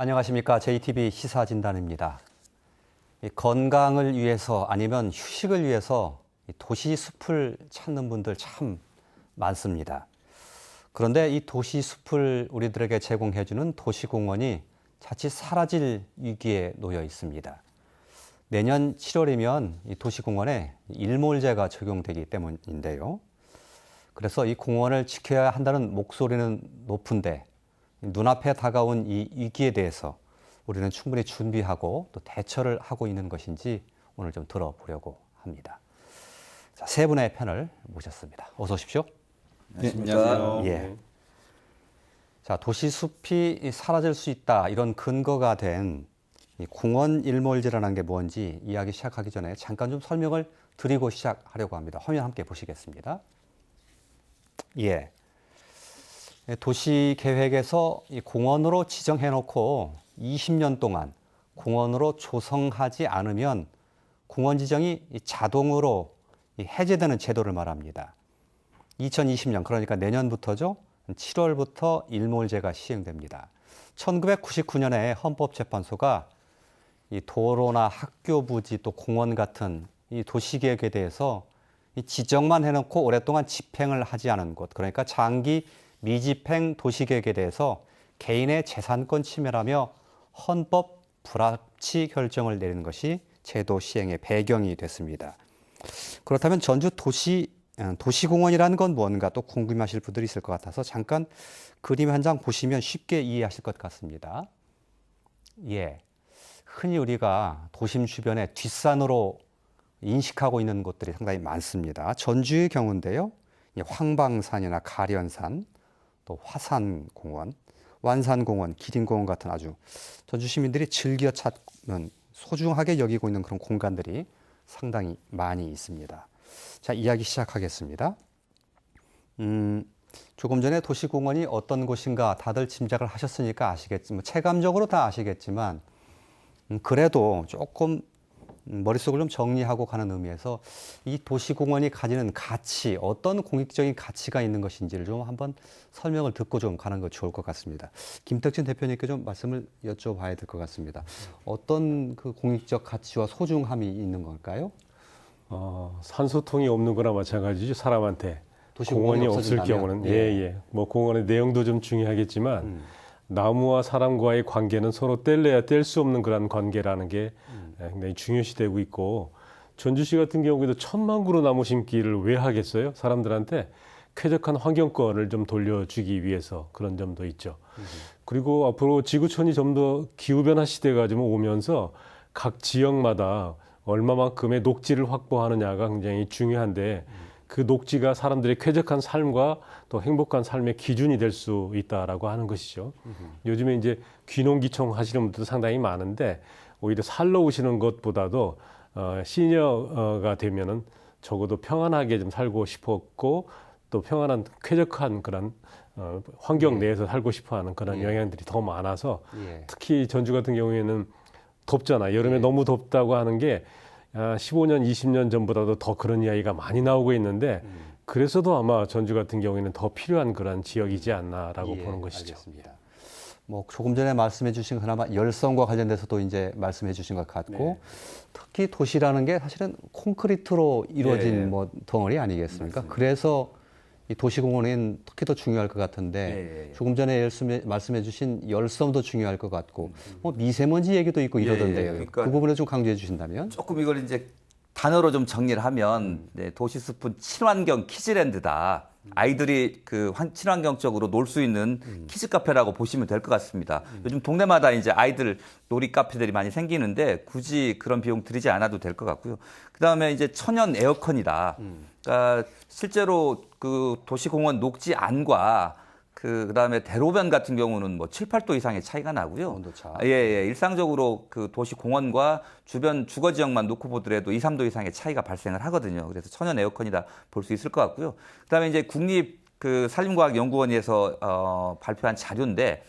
안녕하십니까. JTB 시사진단입니다. 건강을 위해서 아니면 휴식을 위해서 도시 숲을 찾는 분들 참 많습니다. 그런데 이 도시 숲을 우리들에게 제공해주는 도시공원이 자칫 사라질 위기에 놓여 있습니다. 내년 7월이면 이 도시공원에 일몰제가 적용되기 때문인데요. 그래서 이 공원을 지켜야 한다는 목소리는 높은데 눈앞에 다가온 이 위기에 대해서 우리는 충분히 준비하고 또 대처를 하고 있는 것인지 오늘 좀 들어보려고 합니다. 자, 세 분의 패널 모셨습니다. 어서 오십시오. 네, 안녕하세요. 예. 자, 도시 숲이 사라질 수 있다 이런 근거가 된 이 공원 일몰제라는 게 뭔지 이야기 시작하기 전에 잠깐 좀 설명을 드리고 시작하려고 합니다. 화면 함께 보시겠습니다. 예. 도시 계획에서 이 공원으로 지정해놓고 20년 동안 공원으로 조성하지 않으면 공원 지정이 자동으로 해제되는 제도를 말합니다. 2020년 그러니까 내년부터죠. 7월부터 일몰제가 시행됩니다. 1999년에 헌법재판소가 이 도로나 학교 부지 또 공원 같은 이 도시계획에 대해서 이 지정만 해놓고 오랫동안 집행을 하지 않은 곳, 그러니까 장기 미집행 도시계획에 대해서 개인의 재산권 침해라며 헌법 불합치 결정을 내리는 것이 제도 시행의 배경이 됐습니다. 그렇다면 전주 도시공원이라는 건 뭔가 또 궁금하실 분들이 있을 것 같아서 잠깐 그림 한 장 보시면 쉽게 이해하실 것 같습니다. 예, 흔히 우리가 도심 주변에 뒷산으로 인식하고 있는 곳들이 상당히 많습니다. 전주의 경우인데요. 황방산이나 가련산, 또 화산공원, 완산공원, 기린공원 같은 아주 전주 시민들이 즐겨 찾는 소중하게 여기고 있는 그런 공간들이 상당히 많이 있습니다. 자, 이야기 시작하겠습니다. 조금 전에 도시공원이 어떤 곳인가 다들 짐작을 하셨으니까 아시겠지만 체감적으로 다 아시겠지만 그래도 조금 머릿속을 좀 정리하고 가는 의미에서 이 도시공원이 가지는 가치, 어떤 공익적인 가치가 있는 것인지를 좀 한번 설명을 듣고 좀 가는 것 좋을 것 같습니다. 김택진 대표님께 좀 말씀을 여쭤봐야 될 것 같습니다. 어떤 그 공익적 가치와 소중함이 있는 걸까요? 산소통이 없는 거나 마찬가지죠. 사람한테. 도시공원이 공원이 없을 경우는. 뭐 공원의 내용도 좀 중요하겠지만 나무와 사람과의 관계는 서로 뗄래야 뗄 수 없는 그런 관계라는 게 굉장히 중요시되고 있고, 전주시 같은 경우에도 1000만 그루 나무 심기를 왜 하겠어요? 사람들한테 쾌적한 환경권을 좀 돌려주기 위해서 그런 점도 있죠. 그리고 앞으로 지구촌이 좀 더 기후변화 시대가 좀 오면서 각 지역마다 얼마만큼의 녹지를 확보하느냐가 굉장히 중요한데 그 녹지가 사람들의 쾌적한 삶과 또 행복한 삶의 기준이 될 수 있다라고 하는 것이죠. 요즘에 이제 귀농귀촌 하시는 분들도 상당히 많은데 오히려 살러 오시는 것보다도 시니어가 되면은 적어도 평안하게 좀 살고 싶었고 또 평안한 쾌적한 그런 환경 내에서 살고 싶어하는 그런 영향들이 더 많아서 특히 전주 같은 경우에는 덥잖아. 여름에 너무 덥다고 하는 게 15년, 20년 전보다도 더 그런 이야기가 많이 나오고 있는데 그래서도 아마 전주 같은 경우에는 더 필요한 그런 지역이지 않나라고 보는 것이죠. 알겠습니다. 뭐 조금 전에 말씀해 주신 그나마 열성과 관련돼서도 이제 말씀해 주신 것 같고 특히 도시라는 게 사실은 콘크리트로 이루어진 뭐 덩어리 아니겠습니까? 맞습니다. 그래서 이 도시공원은 특히 더 중요할 것 같은데 조금 전에 말씀해 주신 열성도 중요할 것 같고 뭐 미세먼지 얘기도 있고 이러던데요. 그러니까 그 부분을 좀 강조해 주신다면? 조금 이걸 이제 단어로 좀 정리를 하면 도시숲은 친환경 키즈랜드다. 아이들이 그 친환경적으로 놀 수 있는 키즈 카페라고 보시면 될 것 같습니다. 요즘 동네마다 이제 아이들 놀이 카페들이 많이 생기는데 굳이 그런 비용 들이지 않아도 될 것 같고요. 그다음에 이제 천연 에어컨이다. 그러니까 실제로 그 도시공원 녹지 안과 그다음에 대로변 같은 경우는 뭐 7, 8도 이상의 차이가 나고요. 온도차. 일상적으로 그 도시 공원과 주변 주거 지역만 놓고 보더라도 2, 3도 이상의 차이가 발생을 하거든요. 그래서 천연 에어컨이다 볼 수 있을 것 같고요. 그다음에 이제 국립 그 산림과학연구원에서 발표한 자료인데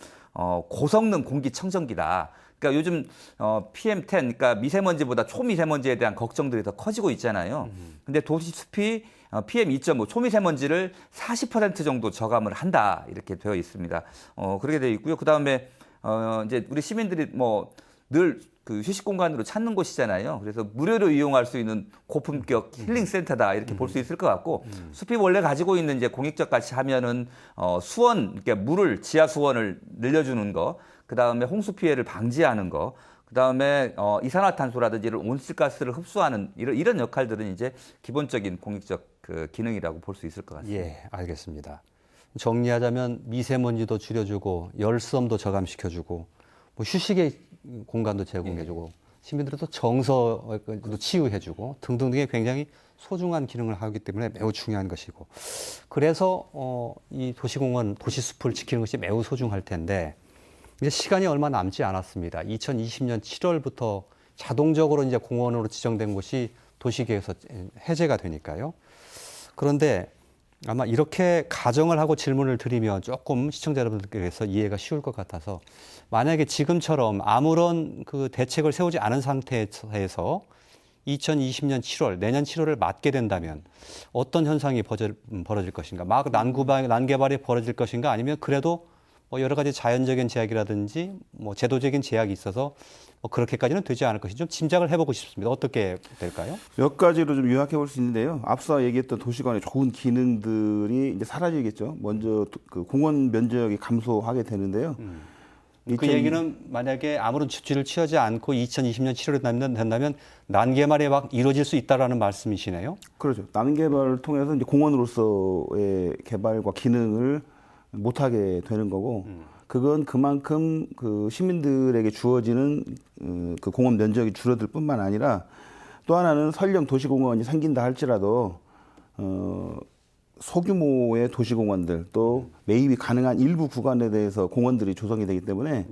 고성능 공기청정기다. 그러니까 요즘 PM10, 그러니까 미세먼지보다 초미세먼지에 대한 걱정들이 더 커지고 있잖아요. 근데 도시숲이 PM2.5 초미세먼지를 40% 정도 저감을 한다 이렇게 되어 있습니다. 그렇게 되어 있고요. 그 다음에 이제 우리 시민들이 뭐 늘 그 휴식 공간으로 찾는 곳이잖아요. 그래서 무료로 이용할 수 있는 고품격 힐링 센터다 이렇게 볼 수 있을 것 같고 숲이 원래 가지고 있는 이제 공익적 가치 하면은 수원, 그러니까 물을 지하 수원을 늘려주는 거, 그 다음에 홍수 피해를 방지하는 거, 그 다음에 이산화탄소라든지 이런 온실가스를 흡수하는 이런 역할들은 이제 기본적인 공익적 그 기능이라고 볼 수 있을 것 같습니다. 예, 알겠습니다. 정리하자면 미세먼지도 줄여주고 열섬도 저감시켜주고 뭐 휴식의 공간도 제공해주고 시민들도 정서도 치유해주고 등등 등의 굉장히 소중한 기능을 하기 때문에 매우 중요한 것이고 그래서 이 도시공원, 도시숲을 지키는 것이 매우 소중할 텐데 이제 시간이 얼마 남지 않았습니다. 2020년 7월부터 자동적으로 이제 공원으로 지정된 곳이 도시계획에서 해제가 되니까요. 그런데 아마 이렇게 가정을 하고 질문을 드리면 조금 시청자 여러분들께서 이해가 쉬울 것 같아서 만약에 지금처럼 아무런 그 대책을 세우지 않은 상태에서 2020년 7월, 내년 7월을 맞게 된다면 어떤 현상이 벌어질 것인가? 막 난개발이 벌어질 것인가? 아니면 그래도 뭐 여러 가지 자연적인 제약이라든지 뭐 제도적인 제약이 있어서 뭐 그렇게까지는 되지 않을 것이 좀 짐작을 해보고 싶습니다. 어떻게 될까요? 몇 가지로 좀 요약해 볼 수 있는데요. 앞서 얘기했던 도시관의 좋은 기능들이 이제 사라지겠죠. 먼저 그 공원 면적이 감소하게 되는데요. 그 얘기는 만약에 아무런 조치를 취하지 않고 2020년 7월에 된다면 난개발이 막 이루어질 수 있다라는 말씀이시네요. 그렇죠. 난개발을 통해서 이제 공원으로서의 개발과 기능을 못하게 되는 거고, 그건 그만큼 그 시민들에게 주어지는 그 공원 면적이 줄어들 뿐만 아니라 또 하나는 설령 도시공원이 생긴다 할지라도 소규모의 도시공원들 또 매입이 가능한 일부 구간에 대해서 공원들이 조성이 되기 때문에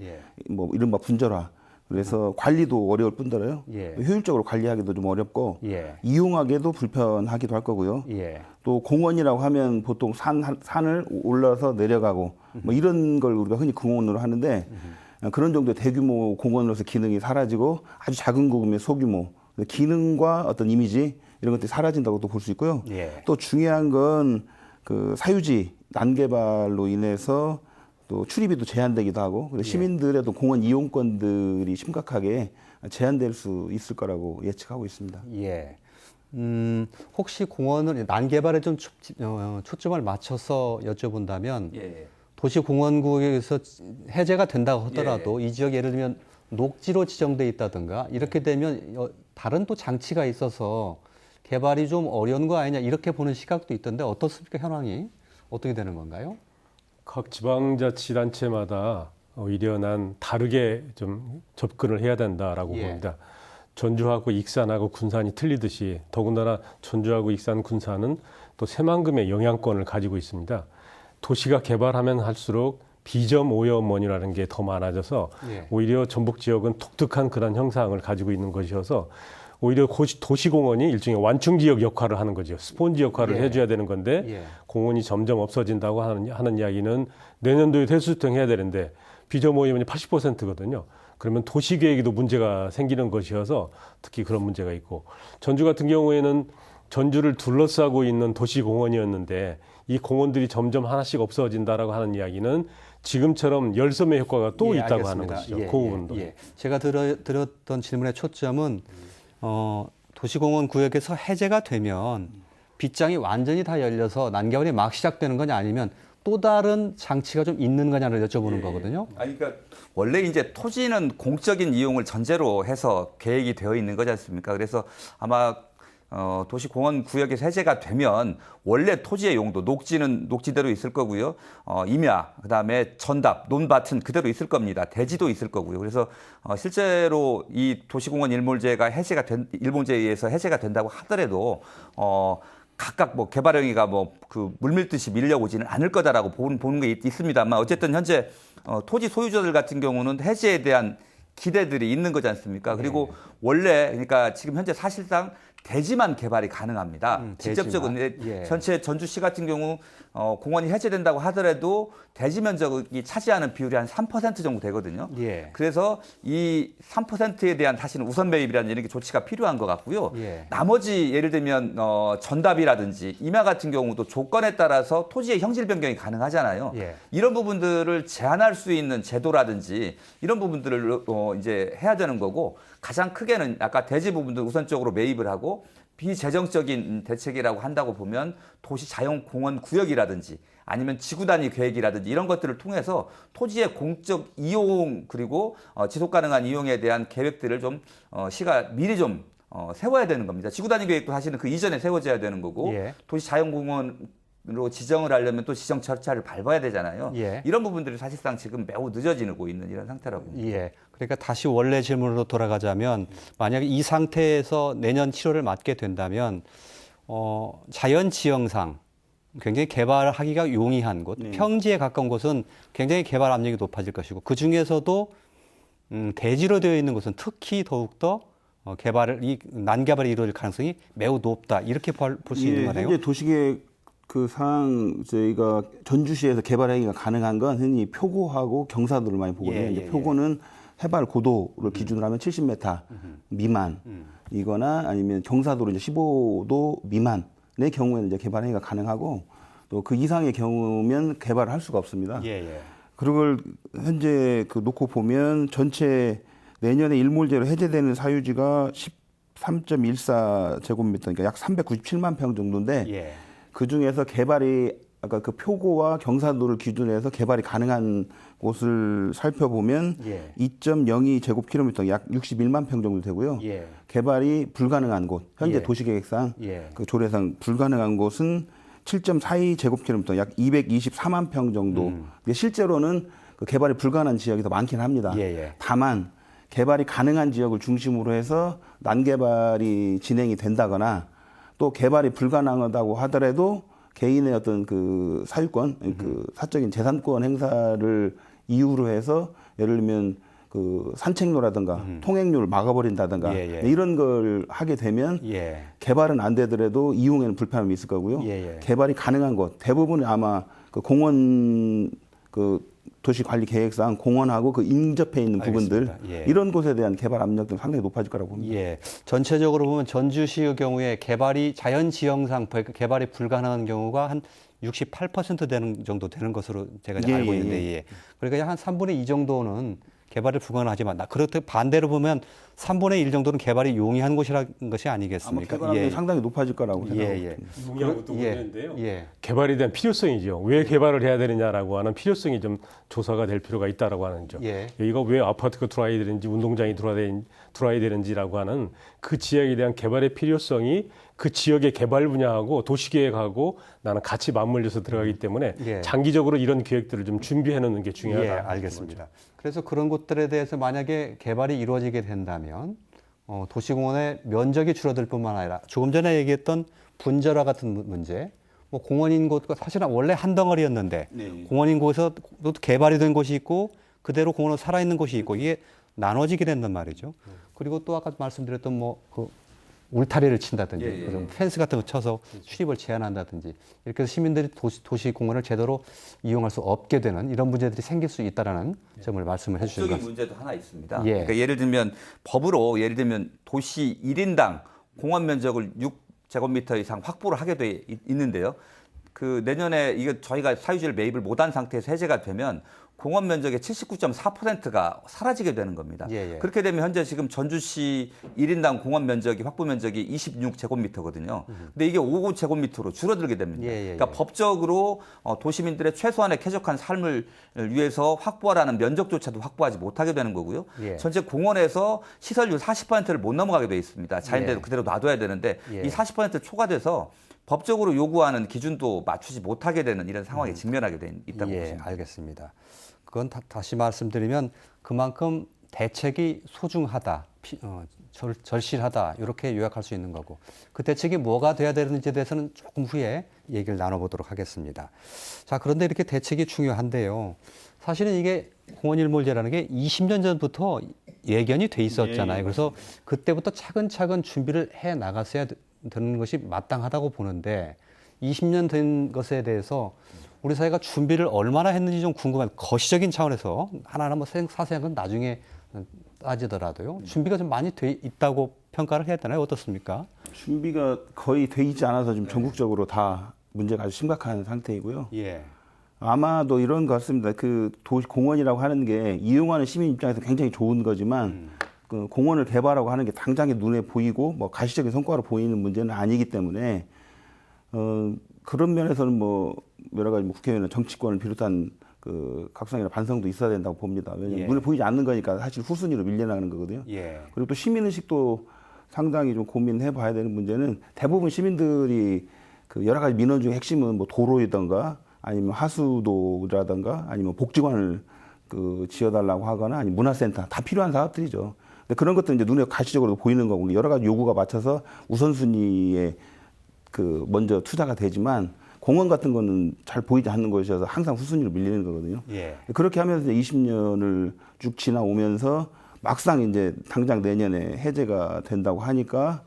뭐 이른바 분절화 그래서 관리도 어려울 뿐더러요. 효율적으로 관리하기도 좀 어렵고 이용하기도 불편하기도 할 거고요. 또 공원이라고 하면 보통 산을 올라서 내려가고 뭐 이런 걸 우리가 흔히 공원으로 하는데 그런 정도의 대규모 공원으로서 기능이 사라지고 아주 작은 구금의 소규모 기능과 어떤 이미지 이런 것들이 사라진다고 또 볼 수 있고요. 또 중요한 건 그 사유지 난개발로 인해서 또 출입이 또 제한되기도 하고 시민들의 또 공원 이용권들이 심각하게 제한될 수 있을 거라고 예측하고 있습니다. 혹시 공원을 난개발에 좀 초점을 맞춰서 여쭤본다면 도시공원구에서 해제가 된다고 하더라도 이 지역 예를 들면 녹지로 지정돼 있다든가 이렇게 되면 다른 또 장치가 있어서 개발이 좀 어려운 거 아니냐 이렇게 보는 시각도 있던데 어떻습니까? 현황이 어떻게 되는 건가요? 각 지방자치단체마다 오히려 난 다르게 좀 접근을 해야 된다라고 봅니다. 전주하고 익산하고 군산이 틀리듯이 더군다나 전주하고 익산, 군산은 또 새만금의 영향권을 가지고 있습니다. 도시가 개발하면 할수록 비점 오염원이라는 게 더 많아져서 오히려 전북 지역은 독특한 그런 형상을 가지고 있는 것이어서 오히려 도시공원이 일종의 완충지역 역할을 하는 거죠. 스폰지 역할을 해줘야 되는 건데 공원이 점점 없어진다고 하는 이야기는 내년도에 대수조정해야 되는데 비점 오염이 80%거든요. 그러면 도시계획에도 문제가 생기는 것이어서 특히 그런 문제가 있고 전주 같은 경우에는 전주를 둘러싸고 있는 도시공원이었는데 이 공원들이 점점 하나씩 없어진다라고 하는 이야기는 지금처럼 열섬의 효과가 또 있다고 하는 것이죠. 그 부분도. 제가 드렸던 질문의 초점은 도시공원 구역에서 해제가 되면 빗장이 완전히 다 열려서 난개발이 막 시작되는 거냐 아니면 또 다른 장치가 좀 있는 거냐를 여쭤보는 거거든요. 그러니까 원래 이제 토지는 공적인 이용을 전제로 해서 계획이 되어 있는 거지 않습니까? 그래서 아마 도시공원 구역에서 해제가 되면 원래 토지의 용도, 녹지는 녹지대로 있을 거고요. 임야, 그다음에 전답, 논밭은 그대로 있을 겁니다. 대지도 있을 거고요. 그래서 실제로 이 도시공원 일몰제가 일몰제에 의해서 해제가 된다고 하더라도 각각 뭐 개발행위가 뭐 그 물밀듯이 밀려오지는 않을 거다라고 보는 게 있습니다만 어쨌든 현재 토지 소유자들 같은 경우는 해제에 대한 기대들이 있는 거지 않습니까? 그리고 원래 그러니까 지금 현재 사실상 대지만 개발이 가능합니다. 직접적으로 예. 전체 전주시 같은 경우 공원이 해제된다고 하더라도 대지 면적이 차지하는 비율이 한 3% 정도 되거든요. 예. 그래서 이 3%에 대한 사실은 우선 매입이라는 이런 게 조치가 필요한 것 같고요. 예. 나머지 예를 들면 전답이라든지 임야 같은 경우도 조건에 따라서 토지의 형질 변경이 가능하잖아요. 예. 이런 부분들을 제한할 수 있는 제도라든지 이런 부분들을 이제 해야 되는 거고 가장 크게는 아까 대지 부분들 우선적으로 매입을 하고 비재정적인 대책이라고 한다고 보면 도시 자연공원 구역이라든지 아니면 지구 단위 계획이라든지 이런 것들을 통해서 토지의 공적 이용 그리고 지속 가능한 이용에 대한 계획들을 좀 미리 좀 세워야 되는 겁니다. 지구 단위 계획도 사실은 그 이전에 세워져야 되는 거고 예. 도시 자연공원으로 지정을 하려면 또 지정 절차를 밟아야 되잖아요. 예. 이런 부분들이 사실상 지금 매우 늦어지고 있는 이런 상태라고 봅니다. 예. 그러니까 다시 원래 질문으로 돌아가자면 만약에 이 상태에서 내년 7월을 맞게 된다면 자연 지형상 굉장히 개발하기가 용이한 곳, 평지에 가까운 곳은 굉장히 개발 압력이 높아질 것이고 그 중에서도 대지로 되어 있는 곳은 특히 더욱더 난개발이 이루어질 가능성이 매우 높다 이렇게 볼 수 있는 거네요. 현재 도시계획 그 사항 저희가 전주시에서 개발 행위가 가능한 건 흔히 표고하고 경사도를 많이 보거든요. 이제 표고는 해발 고도를 기준으로 하면 70m 미만이거나 아니면 경사도로 이제 15도 미만의 경우에는 이제 개발 행위가 가능하고 또 그 이상의 경우면 개발을 할 수가 없습니다. 예, 예. 그걸 현재 놓고 보면 전체 내년에 일몰제로 해제되는 사유지가 13.14제곱미터, 그러니까 약 397만 평 정도인데 예. 그 중에서 개발이 아까 그 표고와 경사도를 기준으로 해서 개발이 가능한 곳을 살펴보면 예. 2.02제곱킬로미터 약 61만 평 정도 되고요. 예. 개발이 불가능한 곳, 현제 예. 도시계획상 예. 그 조례상 불가능한 곳은 7.42제곱킬로미터 약 224만 평 정도. 근데 실제로는 그 개발이 불가능한 지역이 더 많긴 합니다. 예, 예. 다만 개발이 가능한 지역을 중심으로 해서 난개발이 진행이 된다거나 또 개발이 불가능하다고 하더라도 개인의 어떤 그 사유권, 그 사적인 재산권 행사를 이유로 해서 예를 들면 그 산책로라든가 통행료를 막아버린다든가 예, 예. 이런 걸 하게 되면 예. 개발은 안 되더라도 이용에는 불편함이 있을 거고요. 예, 예. 개발이 가능한 곳 대부분 아마 그 공원 그 도시관리 계획상 공원하고 그 인접해 있는 부분들 알겠습니다. 예. 이런 곳에 대한 개발 압력도 상당히 높아질 거라고 봅니다. 예. 전체적으로 보면 전주시의 경우에 자연 지형상 개발이 불가능한 경우가 한 68% 되는 정도 되는 것으로 제가 예, 알고 예, 있는데, 예. 그러니까 한 3분의 2 정도는 개발을 불가능하지만 그렇듯 반대로 보면 3분의 1 정도는 개발이 용이한 곳이라는 것이 아마 아니겠습니까? 개발 압력이 상당히 높아질 거라고 생각합니다. 예, 예. 용이한 것도 예, 문제인데요. 예. 개발에 대한 필요성이죠. 왜 개발을 해야 되느냐라고 하는 필요성이 좀 조사가 될 필요가 있다라고 하는 점. 예. 여기가 왜 아파트가 들어와야 되는지 운동장이 들어와야 되는지라고 하는 그 지역에 대한 개발의 필요성이 그 지역의 개발 분야하고 도시계획하고 나는 같이 맞물려서 들어가기 때문에 예. 장기적으로 이런 계획들을 좀 준비해 놓는 게 중요하다. 예, 알겠습니다. 그래서 그런 곳들에 대해서 만약에 개발이 이루어지게 된다면 도시공원의 면적이 줄어들 뿐만 아니라 조금 전에 얘기했던 분절화 같은 문제, 뭐 공원인 곳과 사실은 원래 한 덩어리였는데 네. 공원인 곳에서 또 개발이 된 곳이 있고 그대로 공원은 살아있는 곳이 있고 이게 나눠지게 된단 말이죠. 그리고 또 아까 말씀드렸던 그 울타리를 친다든지 예, 예. 그런 펜스 같은 거 쳐서 출입을 제한한다든지 이렇게 해서 시민들이 도시 공원을 제대로 이용할 수 없게 되는 이런 문제들이 생길 수 있다라는 점을 말씀을 해주신 것 법적인 같습니다. 문제도 하나 있습니다. 예. 그러니까 예를 들면 법으로 도시 1인당 공원 면적을 6제곱미터 이상 확보를 하게 돼 있는데요. 그 내년에 이거 저희가 사유지를 매입을 못한 상태에서 해제가 되면 공원 면적의 79.4%가 사라지게 되는 겁니다. 예, 예. 그렇게 되면 현재 지금 전주시 1인당 공원 면적이 확보 면적이 26제곱미터거든요. 근데 이게 5제곱미터로 줄어들게 됩니다. 예, 예, 그러니까 예. 법적으로 도시민들의 최소한의 쾌적한 삶을 위해서 확보하라는 면적조차도 확보하지 못하게 되는 거고요. 예. 전체 공원에서 시설률 40%를 못 넘어가게 돼 있습니다. 자연대로 예. 그대로 놔둬야 되는데 예. 이 40% 초과돼서 법적으로 요구하는 기준도 맞추지 못하게 되는 이런 상황에 직면하게 돼 있다고 예, 보십니다. 알겠습니다. 그건 다시 말씀드리면 그만큼 대책이 소중하다, 절실하다 이렇게 요약할 수 있는 거고 그 대책이 뭐가 돼야 되는지에 대해서는 조금 후에 얘기를 나눠보도록 하겠습니다. 자, 그런데 이렇게 대책이 중요한데요. 사실은 이게 공원일몰제라는 게 20년 전부터 예견이 돼 있었잖아요. 그래서 그때부터 차근차근 준비를 해 나갔어야 되는 것이 마땅하다고 보는데 20년 된 것에 대해서 우리 사회가 준비를 얼마나 했는지 좀 궁금한 거시적인 차원에서 하나하나 뭐 사세한 건 나중에 따지더라도요. 준비가 좀 많이 돼 있다고 평가를 해야 되나요? 어떻습니까? 준비가 거의 돼 있지 않아서 지금 전국적으로 다 문제가 아주 심각한 상태이고요. 예. 아마도 이런 것 같습니다. 그 도시 공원이라고 하는 게 이용하는 시민 입장에서 굉장히 좋은 거지만 그 공원을 개발하고 하는 게 당장에 눈에 보이고 뭐 가시적인 성과로 보이는 문제는 아니기 때문에 그런 면에서는 뭐 여러 가지 뭐 국회의원 정치권을 비롯한 그 각성이나 반성도 있어야 된다고 봅니다. 왜냐하면 눈에 보이지 않는 거니까 사실 후순위로 밀려나가는 거거든요. 그리고 또 시민의식도 상당히 좀 고민해 봐야 되는 문제는 대부분 시민들이 그 여러 가지 민원 중에 핵심은 뭐 도로이던가 아니면 하수도라든가 아니면 복지관을 그 지어달라고 하거나 아니면 문화센터 다 필요한 사업들이죠. 근데 그런 것들은 이제 눈에 가시적으로 보이는 거고 여러 가지 요구가 맞춰서 우선순위에 그 먼저 투자가 되지만 공원 같은 거는 잘 보이지 않는 것이어서 항상 후순위로 밀리는 거거든요. 그렇게 하면서 20년을 쭉 지나오면서 막상 이제 당장 내년에 해제가 된다고 하니까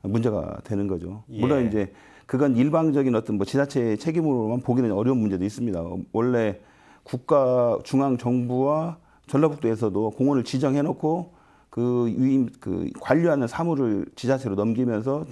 문제가 되는 거죠. 물론 이제 그건 일방적인 어떤 뭐 지자체의 책임으로만 보기는 어려운 문제도 있습니다. 원래 국가 중앙 정부와 전라북도에서도 공원을 지정해놓고 그 관리하는 사무를 지자체로 넘기면서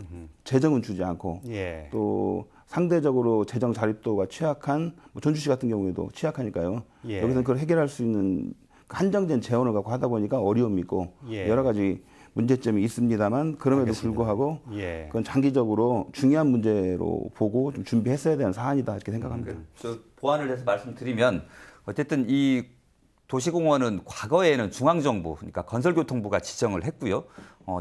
재정은 주지 않고 또 상대적으로 재정 자립도가 취약한 뭐 전주시 같은 경우에도 취약하니까요. 여기서는 그걸 해결할 수 있는 한정된 재원을 갖고 하다 보니까 어려움이 있고 여러 가지 문제점이 있습니다만 그럼에도 불구하고 그건 장기적으로 중요한 문제로 보고 좀 준비했어야 되는 사안이다 이렇게 생각합니다. 저 보완을 해서 말씀드리면 어쨌든 이 도시공원은 과거에는 중앙정부, 그러니까 건설교통부가 지정을 했고요.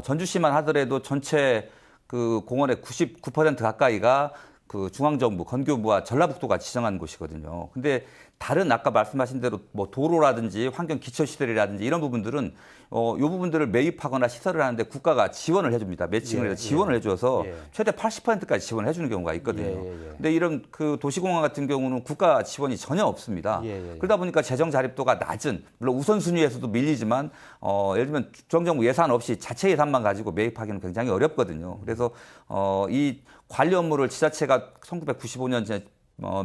전주시만 하더라도 전체 그 공원의 99% 가까이가 그 중앙정부, 건교부와 전라북도가 지정한 곳이거든요. 근데 다른 아까 말씀하신 대로 뭐 도로라든지 환경 기초시설이라든지 이런 부분들은 이 부분들을 매입하거나 시설을 하는데 국가가 지원을 해줍니다. 매칭을 해서 지원을 해줘서 최대 80%까지 지원을 해주는 경우가 있거든요. 근데 이런 그 도시공원 같은 경우는 국가 지원이 전혀 없습니다. 그러다 보니까 재정 자립도가 낮은, 물론 우선순위에서도 밀리지만 예를 들면 중앙정부 예산 없이 자체 예산만 가지고 매입하기는 굉장히 어렵거든요. 그래서 이 관리 업무를 지자체가 1995년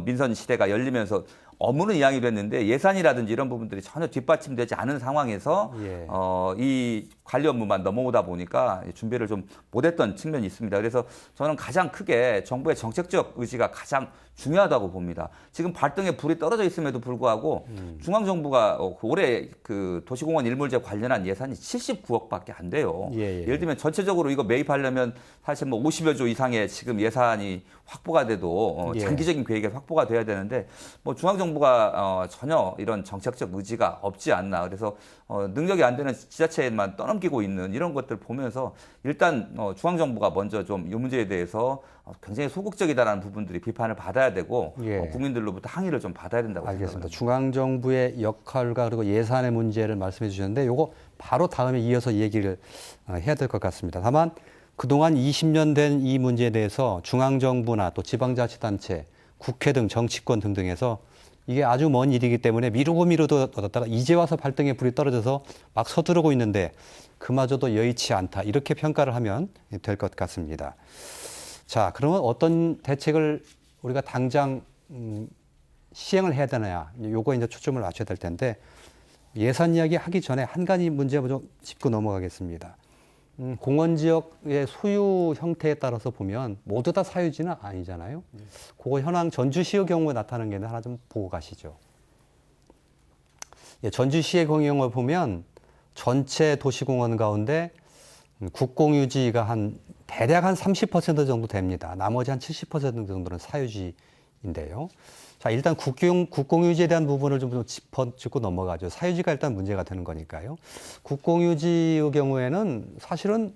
민선 시대가 열리면서 업무는 이양이 됐는데 예산이라든지 이런 부분들이 전혀 뒷받침되지 않은 상황에서 이 관리 업무만 넘어오다 보니까 준비를 좀 못했던 측면이 있습니다. 그래서 저는 가장 크게 정부의 정책적 의지가 가장 중요하다고 봅니다. 지금 발등에 불이 떨어져 있음에도 불구하고 중앙정부가 올해 그 도시공원 일몰제 관련한 예산이 79억밖에 안 돼요. 예를 들면 전체적으로 이거 매입하려면 사실 뭐 50여 조 이상의 지금 예산이 확보가 돼도 장기적인 계획에 확보가 돼야 되는데 뭐 중앙정부가 전혀 이런 정책적 의지가 없지 않나. 그래서 능력이 안 되는 지자체에만 떠넘기고 있는 이런 것들 보면서 일단 중앙정부가 먼저 좀 이 문제에 대해서 굉장히 소극적이다라는 부분들이 비판을 받아야 되고 국민들로부터 항의를 좀 받아야 된다고 알겠습니다. 생각합니다. 중앙정부의 역할과 그리고 예산의 문제를 말씀해 주셨는데 요거 바로 다음에 이어서 얘기를 해야 될 것 같습니다. 다만 그동안 20년 된 이 문제에 대해서 중앙정부나 또 지방자치단체, 국회 등 정치권 등등에서 이게 아주 먼 일이기 때문에 미루고 얻었다가 이제 와서 발등에 불이 떨어져서 막 서두르고 있는데 그마저도 여의치 않다. 이렇게 평가를 하면 될 것 같습니다. 자, 그러면 어떤 대책을 우리가 당장 시행을 해야 되느냐. 요거 이제 초점을 맞춰야 될 텐데 예산 이야기 하기 전에 한 가지 문제 좀 짚고 넘어가겠습니다. 공원 지역의 소유 형태에 따라서 보면 모두 다 사유지는 아니잖아요. 그거 현황 전주시의 경우에 나타나는 게 하나 좀 보고 가시죠. 전주시의 경우를 보면 전체 도시공원 가운데 국공유지가 대략 한 30% 정도 됩니다. 나머지 한 70% 정도는 사유지인데요. 자, 일단 국공유지에 대한 부분을 좀 짚고 넘어가죠. 사유지가 일단 문제가 되는 거니까요. 국공유지의 경우에는 사실은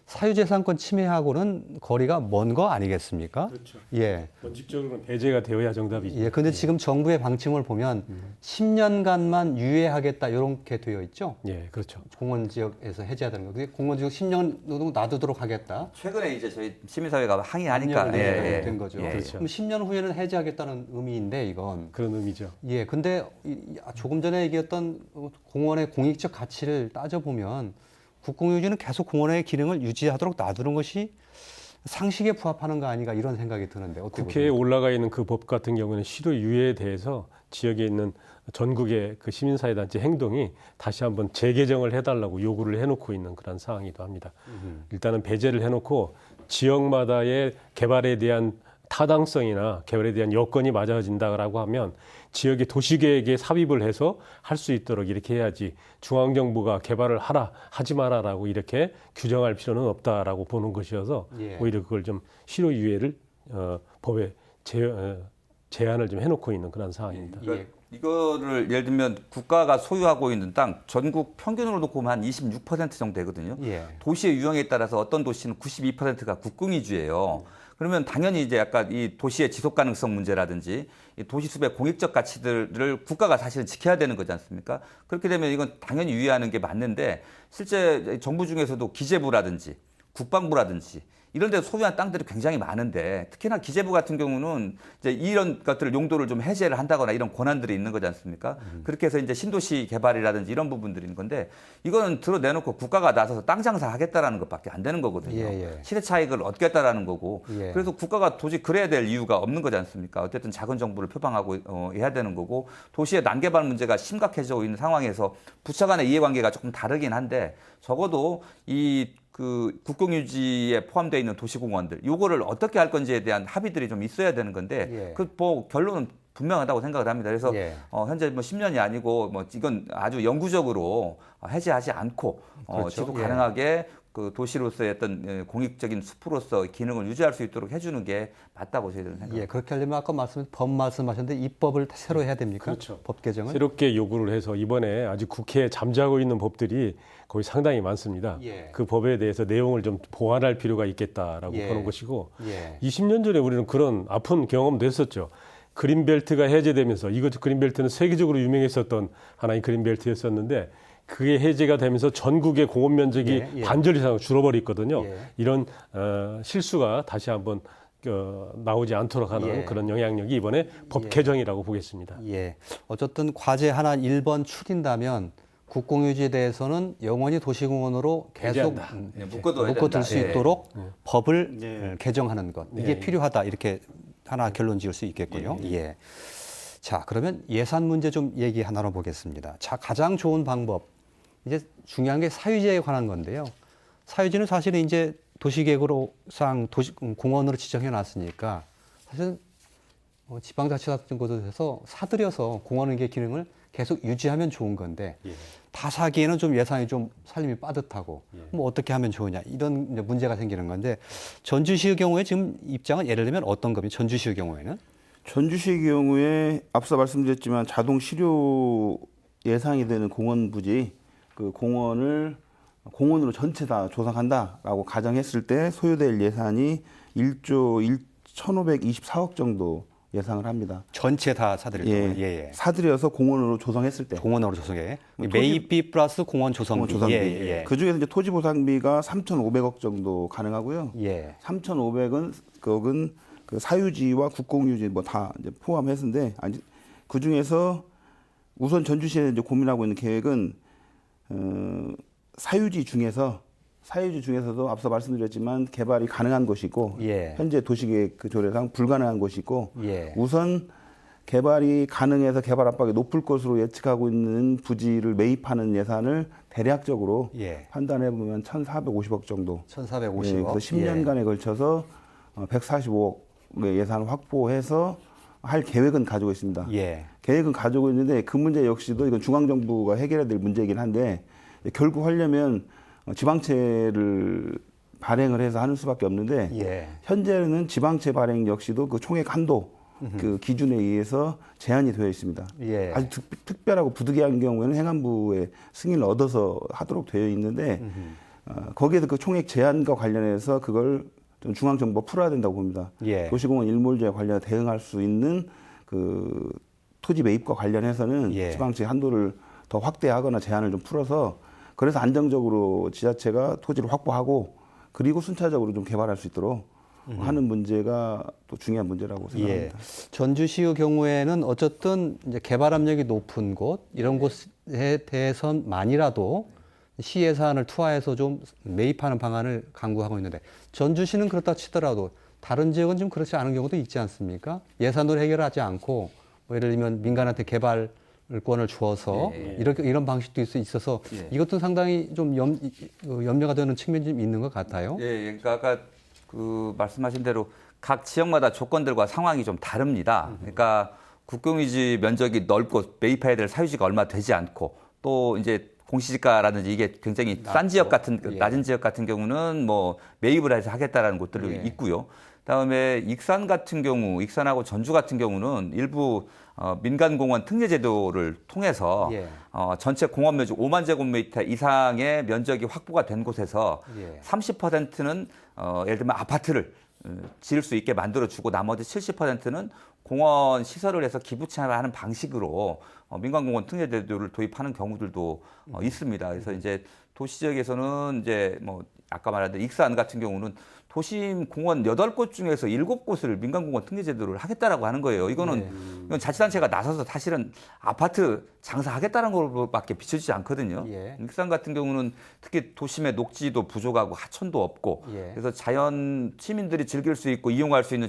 사유재산권 침해하고는 거리가 먼 거 아니겠습니까? 그렇죠. 예. 원칙적으로는 배제가 되어야 정답이죠. 예. 근데 지금 정부의 방침을 보면 10년간만 유예하겠다 이렇게 되어 있죠. 예, 그렇죠. 공원 지역에서 해제하는 거. 그게 공원 지역 10년 정도 놔두도록 하겠다. 최근에 이제 저희 시민사회가 항의하니까 된 거죠. 예, 예. 그렇죠. 그럼 10년 후에는 해제하겠다는 의미인데 이건. 그런 의미죠. 예. 근데 조금 전에 얘기했던 공원의 공익적 가치를 따져보면 국공유지는 계속 공원의 기능을 유지하도록 놔두는 것이 상식에 부합하는 거 아닌가 이런 생각이 드는데 어떻게 국회에 보십니까? 올라가 있는 그 법 같은 경우는 시도 유예에 대해서 지역에 있는 전국의 그 시민사회단체 행동이 다시 한번 재개정을 해달라고 요구를 해놓고 있는 그런 상황이기도 합니다. 일단은 배제를 해놓고 지역마다의 개발에 대한 타당성이나 개발에 대한 여건이 맞아진다라고 하면 지역의 도시계획에 삽입을 해서 할 수 있도록 이렇게 해야지 중앙정부가 개발을 하라 하지 마라라고 이렇게 규정할 필요는 없다라고 보는 것이어서 예. 오히려 그걸 좀 실효유예를 법에 제한을 좀 해놓고 있는 그런 상황입니다. 그러니까 이거를 예를 들면 국가가 소유하고 있는 땅 전국 평균으로 놓고 보면 한 26% 정도 되거든요. 예. 도시의 유형에 따라서 어떤 도시는 92%가 국공유지예요. 그러면 당연히 이제 약간 이 도시의 지속 가능성 문제라든지 이 도시 숲의 공익적 가치들을 국가가 사실은 지켜야 되는 거지 않습니까? 그렇게 되면 이건 당연히 유의하는 게 맞는데 실제 정부 중에서도 기재부라든지 국방부라든지 이런 데 소유한 땅들이 굉장히 많은데 특히나 기재부 같은 경우는 이제 이런 것들을 용도를 좀 해제를 한다거나 이런 권한들이 있는 거지 않습니까? 그렇게 해서 이제 신도시 개발이라든지 이런 부분들이 있는 건데 이거는 드러내놓고 국가가 나서서 땅 장사하겠다라는 것밖에 안 되는 거거든요. 예. 시대 차익을 얻겠다라는 거고 예. 그래서 국가가 도저히 그래야 될 이유가 없는 거지 않습니까? 어쨌든 작은 정부를 표방하고 해야 되는 거고 도시의 난개발 문제가 심각해지고 있는 상황에서 부처 간의 이해관계가 조금 다르긴 한데 적어도 그 국공유지에 포함되어 있는 도시공원들 요거를 어떻게 할 건지에 대한 합의들이 좀 있어야 되는 건데 예. 그 뭐 결론은 분명하다고 생각을 합니다. 그래서 예. 현재 뭐 10년이 아니고 뭐 이건 아주 영구적으로 해제하지 않고 그렇죠. 지속 예. 가능하게 그 도시로서의 어떤 공익적인 숲으로서 기능을 유지할 수 있도록 해주는 게 맞다고 저희들은 생각합니다. 예, 그렇게 하려면 아까 법 말씀하셨는데 입법을 새로 해야 됩니까? 그렇죠. 법 개정을? 새롭게 요구를 해서 이번에 아직 국회에 잠자고 있는 법들이 거의 상당히 많습니다. 예. 그 법에 대해서 내용을 좀 보완할 필요가 있겠다라고 예. 보는 것이고 예. 20년 전에 우리는 그런 아픈 경험도 했었죠. 그린벨트가 해제되면서 이것 그린벨트는 세계적으로 유명했었던 하나의 그린벨트였었는데 그게 해제가 되면서 전국의 공원 면적이 예. 반절 이상 줄어버렸거든요. 예. 이런 실수가 다시 한번 나오지 않도록 하는 예. 그런 영향력이 이번에 법 개정이라고 보겠습니다. 예. 어쨌든 과제 하나 1번 추린다면 국공유지에 대해서는 영원히 도시공원으로 계속 배제한다. 묶어둘 수 있도록 법을 예. 개정하는 것. 이게 예. 필요하다. 이렇게 하나 결론 지을 수 있겠고요. 예. 자, 그러면 예산 문제 좀 얘기 하나로 보겠습니다. 자, 가장 좋은 방법. 이제 중요한 게 사유지에 관한 건데요. 사유지는 사실은 이제 도시계획으로상 공원으로 지정해 놨으니까 사실 지방자치 같은 곳에서 사들여서 공원의 기능을 계속 유지하면 좋은 건데 다 사기에는 좀 예산이 좀 살림이 빠듯하고 뭐 어떻게 하면 좋으냐 이런 이제 문제가 생기는 건데 전주시의 경우에 지금 입장은 예를 들면 어떤 겁니까? 전주시의 경우에는? 전주시의 경우에 앞서 말씀드렸지만 자동 실효 예상이 되는 공원 부지 그 공원으로 전체 다 조성한다라고 가정했을 때 소요될 예산이 1조 1,524억 정도 예상을 합니다. 전체 다 사들일 경우에 예. 사들여서 공원으로 조성했을 때. 공원으로 조성해. 매입비 플러스 공원 조성비. 조성비. 예. 그 중에서 이제 토지 보상비가 3,500억 정도 가능하고요. 예. 3,500은 그건 그 사유지와 국공유지 뭐 다 이제 포함해서인데 아니 그 중에서 우선 전주시에 이제 고민하고 있는 계획은 사유지 중에서도 앞서 말씀드렸지만 개발이 가능한 곳이고 예. 현재 도시계획 그 조례상 불가능한 곳이고 예. 우선 개발이 가능해서 개발 압박이 높을 것으로 예측하고 있는 부지를 매입하는 예산을 대략적으로 예. 판단해 보면 1,450억 정도. 1,450억. 예, 그래서 10년간에 걸쳐서 145억의 예산을 확보해서 할 계획은 가지고 있습니다. 예. 계획은 가지고 있는데 그 문제 역시도 이건 중앙정부가 해결해야 될 문제이긴 한데 결국 하려면 지방채를 발행을 해서 하는 수밖에 없는데 예. 현재는 지방채 발행 역시도 그 총액 한도 그 기준에 의해서 제한이 되어 있습니다. 예. 아주 특별하고 부득이한 경우에는 행안부의 승인을 얻어서 하도록 되어 있는데 거기에서 그 총액 제한과 관련해서 그걸 좀 중앙정부가 풀어야 된다고 봅니다. 예. 도시공원 일몰제 관련 대응할 수 있는 그 토지 매입과 관련해서는 예. 지방채 한도를 더 확대하거나 제한을 좀 풀어서 그래서 안정적으로 지자체가 토지를 확보하고 그리고 순차적으로 좀 개발할 수 있도록 하는 문제가 또 중요한 문제라고 생각합니다. 예. 전주시의 경우에는 어쨌든 이제 개발 압력이 높은 곳 이런 곳에 대해서만이라도 시 예산을 투하해서 좀 매입하는 방안을 강구하고 있는데 전주시는 그렇다 치더라도 다른 지역은 좀 그렇지 않은 경우도 있지 않습니까? 예산으로 해결하지 않고 뭐 예를 들면 민간한테 개발권을 주어서 이런 방식도 있어서 이것도 상당히 좀 염려가 되는 측면이 좀 있는 것 같아요. 예, 그러니까 아까 그 말씀하신 대로 각 지역마다 조건들과 상황이 좀 다릅니다. 그러니까 국공유지 면적이 넓고 매입해야 될 사유지가 얼마 되지 않고 또 이제 공시지가라든지 이게 굉장히 싼 지역 같은 낮은 지역 같은 경우는 뭐 매입을 해서 하겠다라는 곳들도 있고요. 그다음에 익산 같은 경우, 익산하고 전주 같은 경우는 일부 민간공원 특례제도를 통해서 전체 공원 면적 5만 제곱미터 이상의 면적이 확보가 된 곳에서 30%는 예를 들면 아파트를 지을 수 있게 만들어주고 나머지 70%는 공원 시설을 해서 기부 참여하는 방식으로 민간공원 특례제도를 도입하는 경우들도 있습니다. 그래서 이제 도시 지역에서는 이제 뭐 아까 말한 대로 익산 같은 경우는 도심 공원 8곳 중에서 7곳을 민간공원 특례제도를 하겠다라고 하는 거예요. 이건 자치단체가 나서서 사실은 아파트 장사하겠다는 걸로밖에 비춰지지 않거든요. 익산 같은 경우는 특히 도심의 녹지도 부족하고 하천도 없고 그래서 자연 시민들이 즐길 수 있고 이용할 수 있는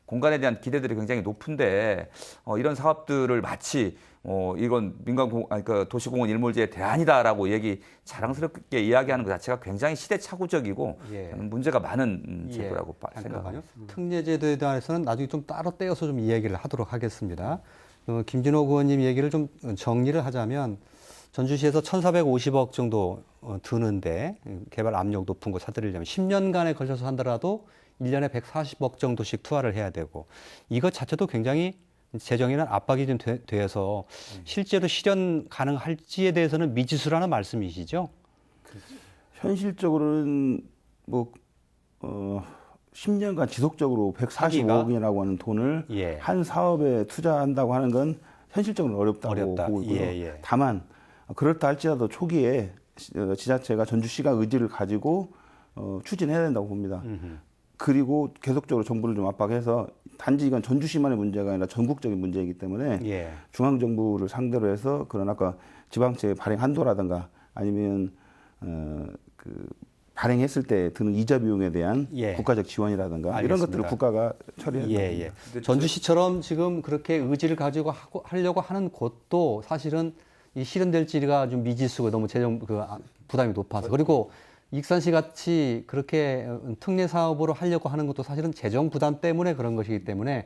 공간에 대한 기대들이 굉장히 높은데 이런 사업들을 마치 이건 그러니까 도시공원 일몰제의 대안이다라고 자랑스럽게 이야기하는 것 자체가 굉장히 시대착오적이고 문제가 많은 제도라고 생각합니다. 특례제도에 대해서는 나중에 좀 따로 떼어서 좀 이야기를 하도록 하겠습니다. 김진호 의원님 얘기를 좀 정리를 하자면 전주시에서 1,450억 정도 드는데 개발 압력 높은 거 사들이려면 10년간에 걸쳐서 한다라도 1년에 140억 정도씩 투하를 해야 되고 이것 자체도 굉장히 재정에는 압박이 좀 돼서 실제로 실현 가능할지에 대해서는 미지수라는 말씀이시죠? 현실적으로는 뭐 10년간 지속적으로 145억이라고 하는 돈을 한 사업에 투자한다고 하는 건 현실적으로 어렵다고 보고 있고요. 다만 그렇다 할지라도 초기에 지자체가 전주시가 의지를 가지고 추진해야 된다고 봅니다. 그리고 계속적으로 정부를 좀 압박해서 단지 이건 전주시만의 문제가 아니라 전국적인 문제이기 때문에 중앙정부를 상대로 해서 그런 아까 지방채 발행 한도라든가 아니면 그 발행했을 때 드는 이자 비용에 대한 국가적 지원이라든가 이런 것들을 국가가 처리해야 됩니다. 전주시처럼 지금 그렇게 의지를 가지고 하려고 하는 곳도 사실은 이 실현될지가 좀 미지수가 너무 재정 부담이 높아서 그리고 익산시 같이 그렇게 특례 사업으로 하려고 하는 것도 사실은 재정 부담 때문에 그런 것이기 때문에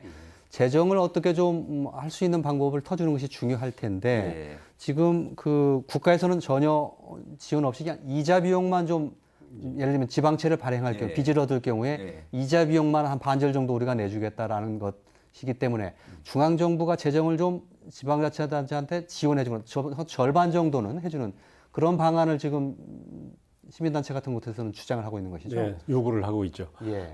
재정을 어떻게 좀 할 수 있는 방법을 터주는 것이 중요할 텐데 지금 그 국가에서는 전혀 지원 없이 그냥 이자 비용만 좀 예를 들면 지방채를 발행할 경우 빚을 얻을 경우에 이자 비용만 한 반절 정도 우리가 내주겠다라는 것이기 때문에 중앙정부가 재정을 좀 지방자치단체한테 지원해주는 절반 정도는 해주는 그런 방안을 지금 시민단체 같은 곳에서는 주장을 하고 있는 것이죠. 네, 요구를 하고 있죠.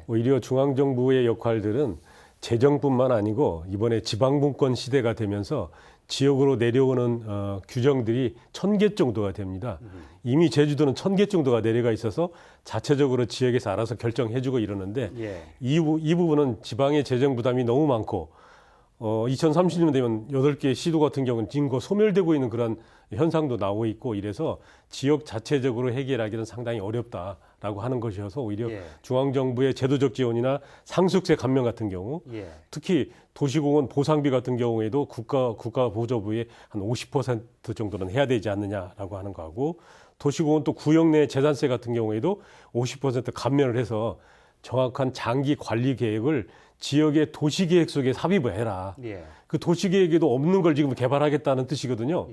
오히려 중앙정부의 역할들은 재정뿐만 아니고 이번에 지방분권 시대가 되면서 지역으로 내려오는 규정들이 1,000개 정도가 됩니다. 이미 제주도는 1,000개 정도가 내려가 있어서 자체적으로 지역에서 알아서 결정해주고 이러는데 이 부분은 지방의 재정 부담이 너무 많고 2030년 되면 8개 시도 같은 경우는 지금 소멸되고 있는 그런 현상도 나오고 있고 이래서 지역 자체적으로 해결하기는 상당히 어렵다라고 하는 것이어서 오히려 중앙정부의 제도적 지원이나 상속세 감면 같은 경우 특히 도시공원 보상비 같은 경우에도 국가 보조부의 한 50% 정도는 해야 되지 않느냐라고 하는 거하고 도시공원 또 구역 내 재산세 같은 경우에도 50% 감면을 해서 정확한 장기 관리 계획을 지역의 도시계획 속에 삽입을 해라. 그 도시계획에도 없는 걸 지금 개발하겠다는 뜻이거든요.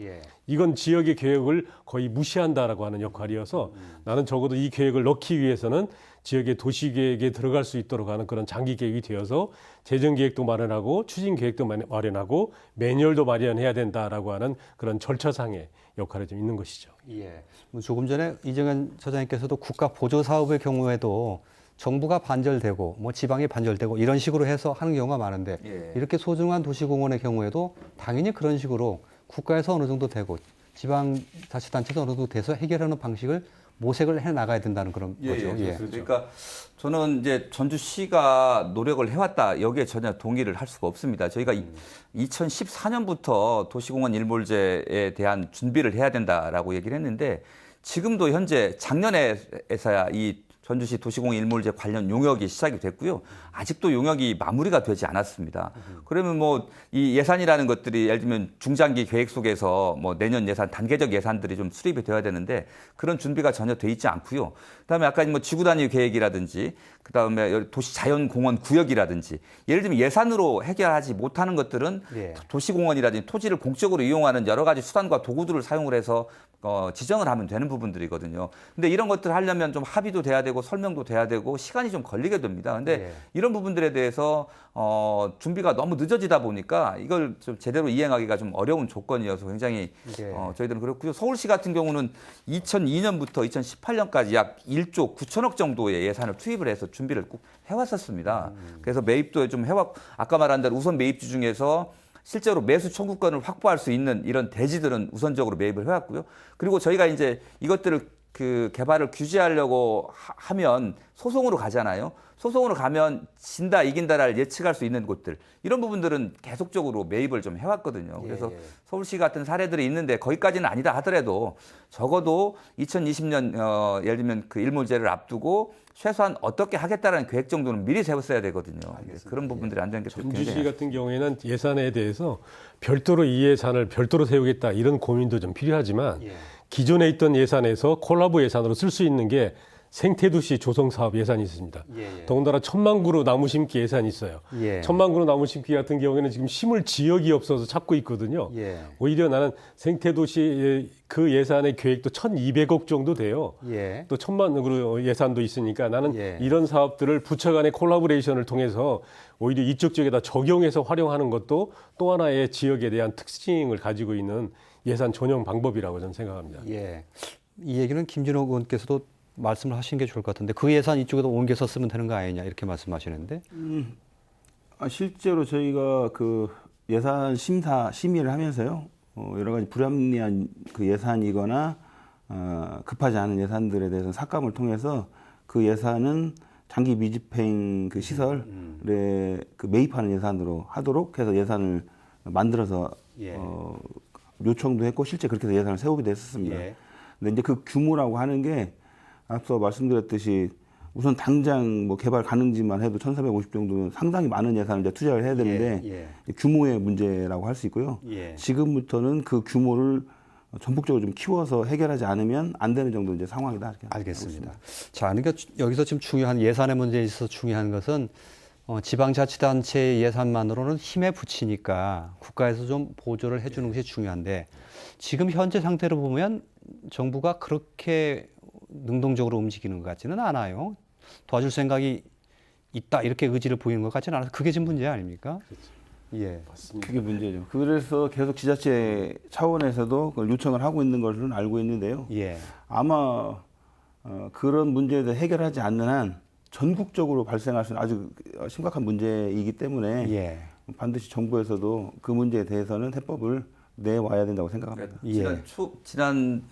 이건 지역의 계획을 거의 무시한다라고 하는 역할이어서 나는 적어도 이 계획을 넣기 위해서는 지역의 도시계획에 들어갈 수 있도록 하는 그런 장기 계획이 되어서 재정계획도 마련하고 추진계획도 마련하고 매뉴얼도 마련해야 된다라고 하는 그런 절차상의 역할이 좀 있는 것이죠. 예. 뭐 조금 전에 이정현 처장님께서도 국가 보조 사업의 경우에도 정부가 반절되고 뭐 지방이 반절되고 이런 식으로 해서 하는 경우가 많은데 예. 이렇게 소중한 도시공원의 경우에도 당연히 그런 식으로 국가에서 어느 정도 되고 지방자치단체도 어느 정도 돼서 해결하는 방식을 모색을 해 나가야 된다는 그런 거죠. 예. 그러니까 저는 이제 전주시가 노력을 해왔다. 여기에 전혀 동의를 할 수가 없습니다. 저희가 2014년부터 도시공원 일몰제에 대한 준비를 해야 된다라고 얘기를 했는데 지금도 현재 작년에서야 이 전주시 도시공원 일몰제 관련 용역이 시작이 됐고요. 아직도 용역이 마무리가 되지 않았습니다. 그러면 뭐 이 예산이라는 것들이 예를 들면 중장기 계획 속에서 뭐 내년 예산, 단계적 예산들이 좀 수립이 되어야 되는데 그런 준비가 전혀 돼 있지 않고요. 그다음에 아까 뭐 지구 단위 계획이라든지 그다음에 도시 자연공원 구역이라든지 예를 들면 예산으로 해결하지 못하는 것들은 예. 도시공원이라든지 토지를 공적으로 이용하는 여러 가지 수단과 도구들을 사용을 해서 지정을 하면 되는 부분들이거든요. 근데 이런 것들을 하려면 좀 합의도 돼야 되고 설명도 돼야 되고 시간이 좀 걸리게 됩니다. 근데 예. 이런 부분들에 대해서 준비가 너무 늦어지다 보니까 이걸 좀 제대로 이행하기가 좀 어려운 조건이어서 굉장히 예. 저희들은 그렇고요. 서울시 같은 경우는 2002년부터 2018년까지 약 1조 9천억 정도의 예산을 투입을 해서 준비를 꼭 해왔었습니다. 그래서 매입도 좀 해왔고 아까 말한 대로 우선 매입지 중에서 실제로 매수 청구권을 확보할 수 있는 이런 대지들은 우선적으로 매입을 해왔고요. 그리고 저희가 이제 이것들을 그 개발을 규제하려고 하면 소송으로 가잖아요. 소송으로 가면 진다 이긴다를 예측할 수 있는 곳들 이런 부분들은 계속적으로 매입을 좀 해왔거든요. 그래서 예. 서울시 같은 사례들이 있는데 거기까지는 아니다 하더라도 적어도 2020년 예를 들면 그 일몰제를 앞두고 최소한 어떻게 하겠다라는 계획 정도는 미리 세웠어야 되거든요. 그런 부분들이 안 되는 게 전주시 굉장히 같은 경우에는 예산에 대해서 별도로 이 예산을 별도로 세우겠다 이런 고민도 좀 필요하지만 예. 기존에 있던 예산에서 콜라보 예산으로 쓸 수 있는 게 생태도시 조성사업 예산이 있습니다. 예. 더군다나 1,000만 그루 나무 심기 예산이 있어요. 예. 1,000만 그루 나무 심기 같은 경우에는 지금 심을 지역이 없어서 찾고 있거든요. 예. 오히려 나는 생태도시 그 예산의 계획도 1,200억 정도 돼요. 예. 또 1,000만 그루 예산도 있으니까 나는 예. 이런 사업들을 부처 간의 콜라보레이션을 통해서 오히려 이쪽 지역에다 적용해서 활용하는 것도 또 하나의 지역에 대한 특징을 가지고 있는 예산 전용 방법이라고 저는 생각합니다. 예. 이 얘기는 김진호 의원께서도 말씀을 하신 게 좋을 것 같은데 그 예산 이쪽에도 옮겨서 쓰면 되는 거 아니냐 이렇게 말씀하시는데. 실제로 저희가 그 예산 심의를 하면서요. 여러 가지 불합리한 그 예산이거나 급하지 않은 예산들에 대해서 삭감을 통해서 그 예산은 장기 미집행 그 시설에 그 매입하는 예산으로 하도록 해서 예산을 만들어서 예. 요청도 했고 실제 그렇게 해서 예산을 세우기도 했었습니다. 예. 근데 이제 그 규모라고 하는 게 앞서 말씀드렸듯이 우선 당장 뭐 개발 가능지만 해도 1,450 정도는 상당히 많은 예산을 이제 투자를 해야 되는데 예. 규모의 문제라고 할 수 있고요. 예. 지금부터는 그 규모를 전폭적으로 좀 키워서 해결하지 않으면 안 되는 정도 이제 상황이다. 이렇게 알겠습니다. 자, 그러니까 여기서 지금 중요한 예산의 문제에 있어서 중요한 것은 지방자치단체 예산만으로는 힘에 부치니까 국가에서 좀 보조를 해주는 것이 중요한데 지금 현재 상태로 보면 정부가 그렇게 능동적으로 움직이는 것 같지는 않아요. 도와줄 생각이 있다 이렇게 의지를 보이는 것 같지는 않아서 그게 지금 문제 아닙니까? 예. 맞습니다. 그게 문제죠. 그래서 계속 지자체 차원에서도 그걸 요청을 하고 있는 것으로는 알고 있는데요. 예. 아마 그런 문제에 대해 해결하지 않는 한 전국적으로 발생할 수 있는 아주 심각한 문제이기 때문에 예. 반드시 정부에서도 그 문제에 대해서는 해법을 내와야 된다고 생각합니다. 예. 지난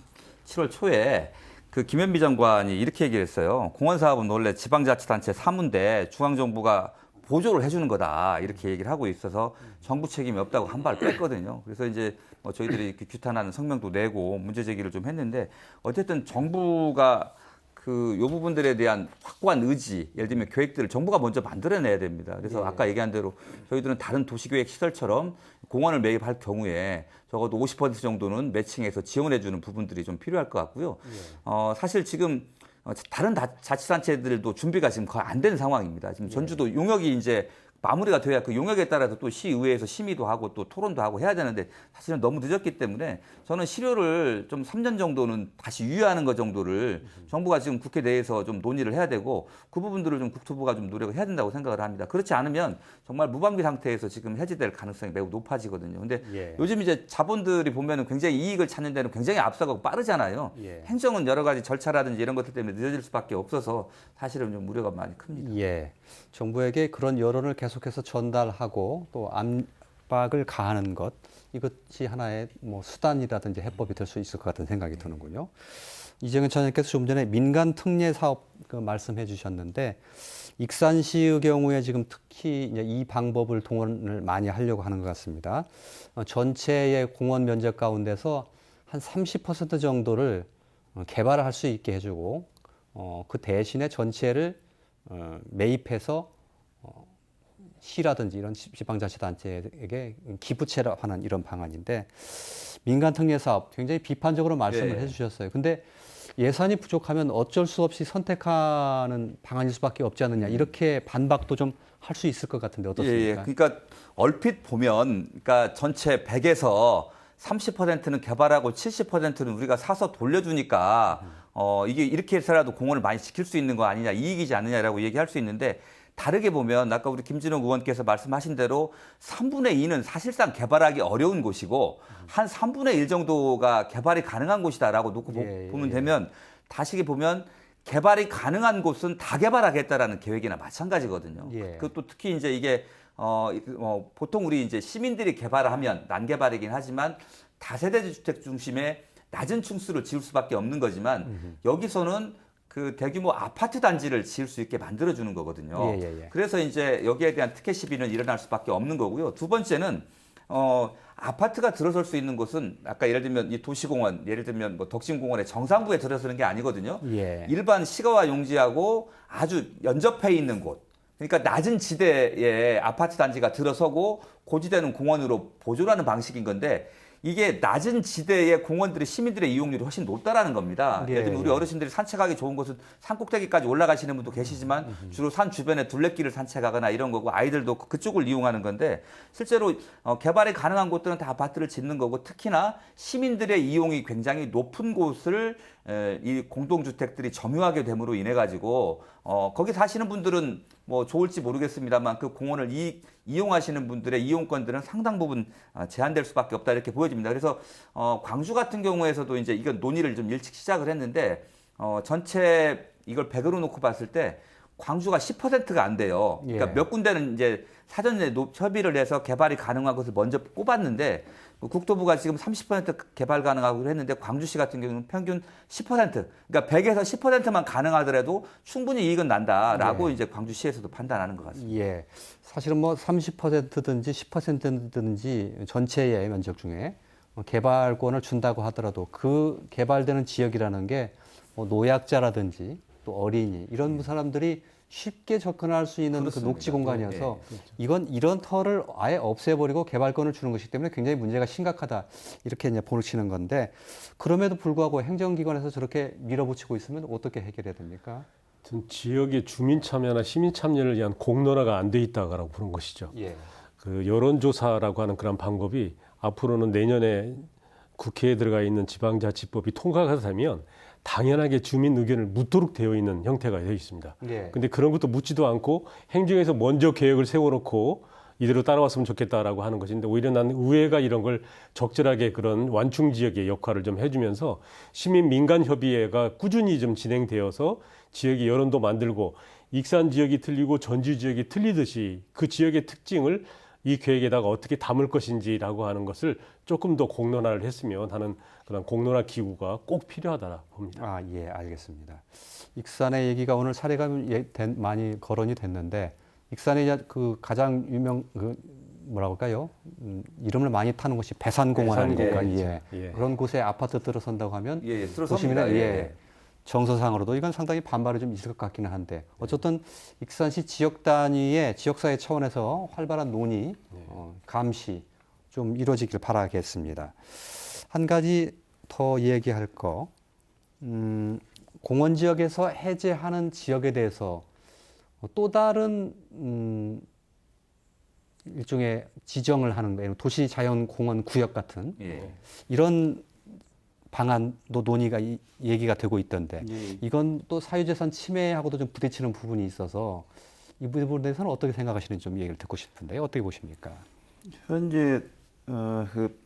7월 초에 그 김현미 장관이 이렇게 얘기를 했어요. 공원 사업은 원래 지방자치단체 사무인데 중앙정부가 보조를 해주는 거다 이렇게 얘기를 하고 있어서 정부 책임이 없다고 한 발 뺐거든요. 그래서 이제 뭐 저희들이 이렇게 규탄하는 성명도 내고 문제 제기를 좀 했는데 어쨌든 정부가 그 요 부분들에 대한 확고한 의지, 예를 들면 계획들을 정부가 먼저 만들어내야 됩니다. 그래서 아까 얘기한 대로 저희들은 다른 도시계획 시설처럼 공원을 매입할 경우에 적어도 50% 정도는 매칭해서 지원해주는 부분들이 좀 필요할 것 같고요. 사실 지금 다른 자치단체들도 준비가 지금 거의 안 된 상황입니다. 지금 전주도 용역이 이제 마무리가 돼야 그 용역에 따라서 또 시의회에서 심의도 하고 또 토론도 하고 해야 되는데 사실은 너무 늦었기 때문에 저는 실효를 좀 3년 정도는 다시 유예하는 것 정도를 정부가 지금 국회 내에서 좀 논의를 해야 되고 그 부분들을 좀 국토부가 좀 노력을 해야 된다고 생각을 합니다. 그렇지 않으면 정말 무방비 상태에서 지금 해지될 가능성이 매우 높아지거든요. 근데 예. 요즘 이제 자본들이 보면은 굉장히 이익을 찾는 데는 굉장히 앞서가고 빠르잖아요. 예. 행정은 여러 가지 절차라든지 이런 것들 때문에 늦어질 수밖에 없어서 사실은 좀 우려가 많이 큽니다. 예. 정부에게 그런 여론을 계속해서 전달하고 또 압박을 가하는 것, 이것이 하나의 뭐 수단이라든지 해법이 될 수 있을 것 같은 생각이 드는군요. 이정현 차장님께서 좀 전에 민간 특례 사업 그 말씀해 주셨는데, 익산시의 경우에 지금 특히 이제 이 방법을 동원을 많이 하려고 하는 것 같습니다. 전체의 공원 면적 가운데서 한 30% 정도를 개발을 할 수 있게 해주고, 그 대신에 전체를 매입해서 시라든지 이런 지방자치단체에게 기부채라하는 이런 방안인데, 민간 특례 사업 굉장히 비판적으로 말씀을 해주셨어요. 근데 예산이 부족하면 어쩔 수 없이 선택하는 방안일 수밖에 없지 않느냐, 이렇게 반박도 좀 할 수 있을 것 같은데 어떻습니까? 그러니까 얼핏 보면, 그러니까 전체 100에서 30%는 개발하고 70%는 우리가 사서 돌려주니까 이게 이렇게 해서라도 공원을 많이 지킬 수 있는 거 아니냐, 이익이지 않느냐라고 얘기할 수 있는데, 다르게 보면 아까 우리 김진욱 의원께서 말씀하신 대로 3분의 2는 사실상 개발하기 어려운 곳이고 한 3분의 1 정도가 개발이 가능한 곳이다라고 놓고 보면 되면, 다시 보면 개발이 가능한 곳은 다 개발하겠다라는 계획이나 마찬가지거든요. 그것도 특히 이제 이게 보통 우리 이제 시민들이 개발을 하면 난개발이긴 하지만 다세대 주택 중심의 낮은 층수를 지을 수밖에 없는 거지만, 여기서는 그 대규모 아파트 단지를 지을 수 있게 만들어주는 거거든요. 그래서 이제 여기에 대한 특혜 시비는 일어날 수밖에 없는 거고요. 두 번째는 아파트가 들어설 수 있는 곳은 아까 예를 들면 이 도시공원, 예를 들면 뭐 덕심공원의 정상부에 들어서는 게 아니거든요. 일반 시가와 용지하고 아주 연접해 있는 곳. 그러니까 낮은 지대에 아파트 단지가 들어서고 고지대는 공원으로 보존하는 방식인 건데, 이게 낮은 지대의 공원들의 시민들의 이용률이 훨씬 높다라는 겁니다. 예를 들면 우리 어르신들이 산책하기 좋은 곳은 산 꼭대기까지 올라가시는 분도 계시지만 주로 산 주변에 둘레길을 산책하거나 이런 거고, 아이들도 그쪽을 이용하는 건데, 실제로 개발이 가능한 곳들은 다 아파트를 짓는 거고, 특히나 시민들의 이용이 굉장히 높은 곳을 이 공동주택들이 점유하게 됨으로 인해 가지고 거기 사시는 분들은 뭐 좋을지 모르겠습니다만 그 공원을 이용하시는 분들의 이용권들은 상당 부분 제한될 수밖에 없다, 이렇게 보여집니다. 그래서 광주 같은 경우에서도 이제 이건 논의를 좀 일찍 시작을 했는데, 전체 이걸 100으로 놓고 봤을 때 광주가 10%가 안 돼요. 그러니까 몇 군데는 이제 사전에 협의를 해서 개발이 가능한 것을 먼저 꼽았는데, 국토부가 지금 30% 개발 가능하고 했는데 광주시 같은 경우는 평균 10%, 그러니까 100에서 10%만 가능하더라도 충분히 이익은 난다라고 이제 광주시에서도 판단하는 것 같습니다. 사실은 뭐 30%든지 10%든지 전체의 면적 중에 개발권을 준다고 하더라도 그 개발되는 지역이라는 게 뭐 노약자라든지 또 어린이 이런 사람들이 쉽게 접근할 수 있는 그 녹지 공간이어서 이건 이런 터를 아예 없애버리고 개발권을 주는 것이기 때문에 굉장히 문제가 심각하다, 이렇게 이제 보치는 건데, 그럼에도 불구하고 행정기관에서 저렇게 밀어붙이고 있으면 어떻게 해결해야 됩니까? 전 지역의 주민 참여나 시민 참여를 위한 공론화가 안 돼 있다고 보는 것이죠. 그 여론조사라고 하는 그런 방법이 앞으로는 내년에 국회에 들어가 있는 지방자치법이 통과가 되면 당연하게 주민 의견을 묻도록 되어 있는 형태가 되어 있습니다. 근데 그런 것도 묻지도 않고 행정에서 먼저 계획을 세워놓고 이대로 따라왔으면 좋겠다라고 하는 것인데, 오히려 나는 의회가 이런 걸 적절하게 그런 완충 지역의 역할을 좀 해주면서 시민 민간 협의회가 꾸준히 좀 진행되어서 지역의 여론도 만들고, 익산 지역이 틀리고 전주 지역이 틀리듯이 그 지역의 특징을 이 계획에다가 어떻게 담을 것인지라고 하는 것을 조금 더 공론화를 했으면 하는 그런 공론화 기구가 꼭 필요하다라 봅니다. 알겠습니다. 익산의 얘기가 오늘 사례가 많이 거론이 됐는데, 익산의 그 가장 유명 뭐라고 할까요? 이름을 많이 타는 곳이 배산공원 아닙니까? 그런 곳에 아파트 들어선다고 하면 도시민의 정서상으로도 이건 상당히 반발이 좀 있을 것 같기는 한데, 어쨌든 익산시 지역 단위의 지역사회 차원에서 활발한 논의, 감시 좀 이루어지길 바라겠습니다. 한 가지 더 얘기할 거, 공원 지역에서 해제하는 지역에 대해서 또 다른 일종의 지정을 하는 도시자연공원 구역 같은 예. 이런 방안도 논의가 얘기가 되고 있던데 이건 또 사유재산 침해하고도 좀 부딪히는 부분이 있어서 이 부분에 대해서는 어떻게 생각하시는지 좀 얘기를 듣고 싶은데요. 어떻게 보십니까? 현재 그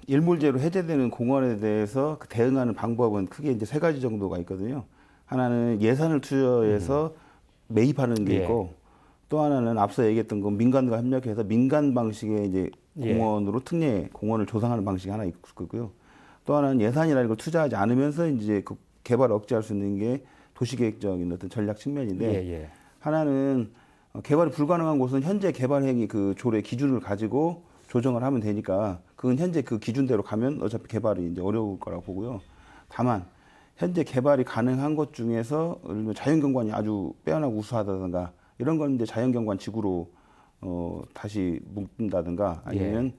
일몰제로 해제되는 공원에 대해서 그 대응하는 방법은 크게 이제 세 가지 정도가 있거든요. 하나는 예산을 투여해서 매입하는 게 예. 있고, 또 하나는 앞서 얘기했던 건 민간과 협력해서 민간 방식의 이제 공원으로 특례 공원을 조성하는 방식이 하나 있고요. 또 하나는 예산이라는 걸 투자하지 않으면서 이제 그 개발을 억제할 수 있는 게 도시계획적인 어떤 전략 측면인데, 하나는 개발이 불가능한 곳은 현재 개발 행위 그 조례 기준을 가지고 조정을 하면 되니까 그건 현재 그 기준대로 가면 어차피 개발이 이제 어려울 거라고 보고요. 다만 현재 개발이 가능한 것 중에서 예를 들면 자연경관이 아주 빼어나고 우수하다든가 이런 건 이제 자연경관 지구로 다시 묶는다든가 아니면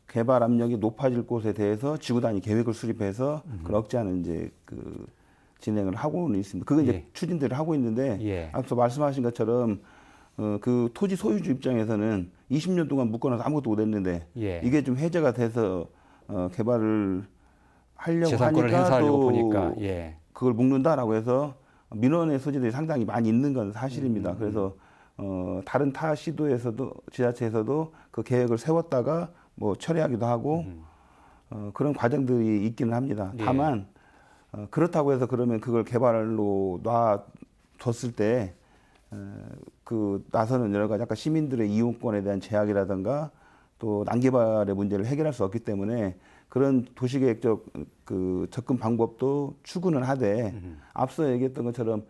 개발 압력이 높아질 곳에 대해서 지구 단위 계획을 수립해서 그걸 억제하는 이제 그 진행을 하고는 있습니다. 그건 이제 추진들을 하고 있는데 앞서 말씀하신 것처럼 그 토지 소유주 입장에서는 20년 동안 묶어놔서 아무것도 못했는데 이게 좀 해제가 돼서 개발을 하려고 재산권을 하니까 행사하려고 또 보니까 그걸 묶는다라고 해서 민원의 소지들이 상당히 많이 있는 건 사실입니다. 그래서 다른 타 시도에서도 지자체에서도 그 계획을 세웠다가 뭐 철회하기도 하고 그런 과정들이 있기는 합니다. 다만 그렇다고 해서 그러면 그걸 개발로 놔뒀을 때 그 나서는 여러 가지 아까 시민들의 이용권에 대한 제약이라든가 또 난개발의 문제를 해결할 수 없기 때문에 그런 도시계획적 그 접근 방법도 추구는 하되 앞서 얘기했던 것처럼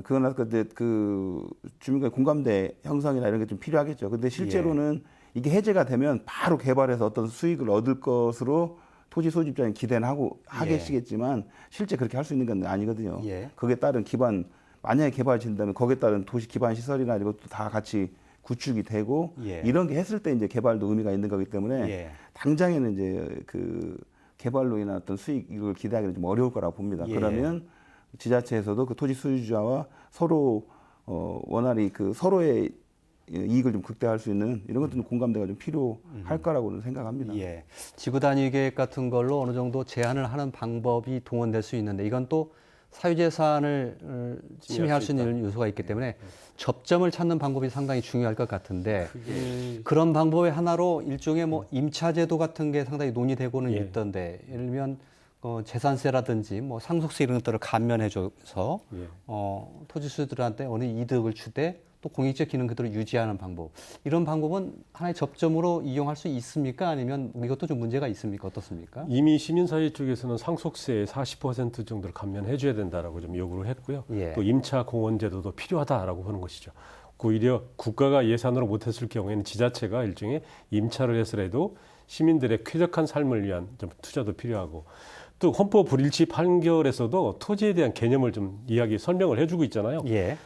그건 아까 그 주민과의 공감대 형성이나 이런 게 좀 필요하겠죠. 근데 실제로는 이게 해제가 되면 바로 개발해서 어떤 수익을 얻을 것으로 토지 소유자는 기대는 하겠지만 실제 그렇게 할 수 있는 건 아니거든요. 거기에 따른 기반 만약에 개발진다면 거기에 따른 도시 기반 시설이나 이것도 다 같이 구축이 되고 이런 게 했을 때 이제 개발도 의미가 있는 거기 때문에 당장에는 이제 그 개발로 인한 어떤 수익을 기대하기는 좀 어려울 거라고 봅니다. 그러면 지자체에서도 그 토지 소유주와 서로 원활히 그 서로의 이익을 좀 극대화할 수 있는 이런 것들은 공감대가 좀 필요할 거라고는 생각합니다. 지구 단위 계획 같은 걸로 어느 정도 제한을 하는 방법이 동원될 수 있는데 이건 또 사유재산을 침해할 수 있는 요소가 있기 때문에 접점을 찾는 방법이 상당히 중요할 것 같은데 그런 방법의 하나로 일종의 뭐 임차제도 같은 게 상당히 논의되고는 있던데 예를 들면 재산세라든지 뭐 상속세 이런 것들을 감면해줘서 토지 수요들한테 어느 이득을 주되 또 공익적 기능 그대로 유지하는 방법 이런 방법은 하나의 접점으로 이용할 수 있습니까? 아니면 이것도 좀 문제가 있습니까? 어떻습니까? 이미 시민사회 쪽에서는 상속세의 40% 정도를 감면해 줘야 된다라고 좀 요구를 했고요. 또 임차 공원 제도도 필요하다라고 보는 것이죠. 오히려 국가가 예산으로 못했을 경우에는 지자체가 일종의 임차를 해서라도 시민들의 쾌적한 삶을 위한 좀 투자도 필요하고 또 헌법 불일치 판결에서도 토지에 대한 개념을 좀 설명을 해주고 있잖아요.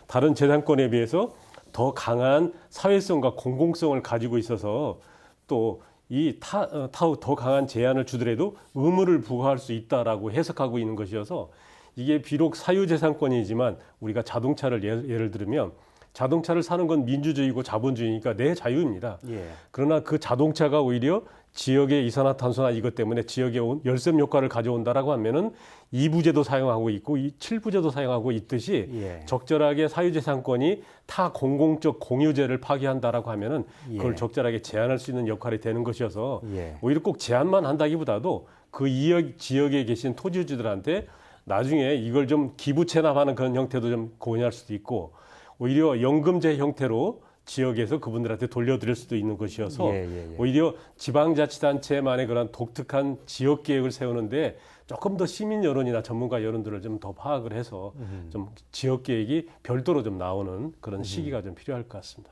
다른 재산권에 비해서 더 강한 사회성과 공공성을 가지고 있어서 또 이 더 강한 제한을 주더라도 의무를 부과할 수 있다라고 해석하고 있는 것이어서 이게 비록 사유재산권이지만 우리가 자동차를 예를 들면 자동차를 사는 건 민주주의고 자본주의니까 내 자유입니다. 그러나 그 자동차가 오히려 지역의 이산화탄소나 이것 때문에 지역에 열섬 효과를 가져온다라고 하면은 2부제도 사용하고 있고 7부제도 사용하고 있듯이 적절하게 사유재산권이 타 공공적 공유재를 파기한다라고 하면은 그걸 적절하게 제한할 수 있는 역할이 되는 것이어서 오히려 꼭 제한만 한다기보다도 그 지역에 계신 토지주들한테 나중에 이걸 좀 기부 체납하는 그런 형태도 좀 고려할 수도 있고 오히려 연금제 형태로 지역에서 그분들한테 돌려드릴 수도 있는 것이어서 오히려 지방자치단체만의 그런 독특한 지역 계획을 세우는데 조금 더 시민 여론이나 전문가 여론들을 좀 더 파악을 해서 좀 지역 계획이 별도로 좀 나오는 그런 시기가 좀 필요할 것 같습니다.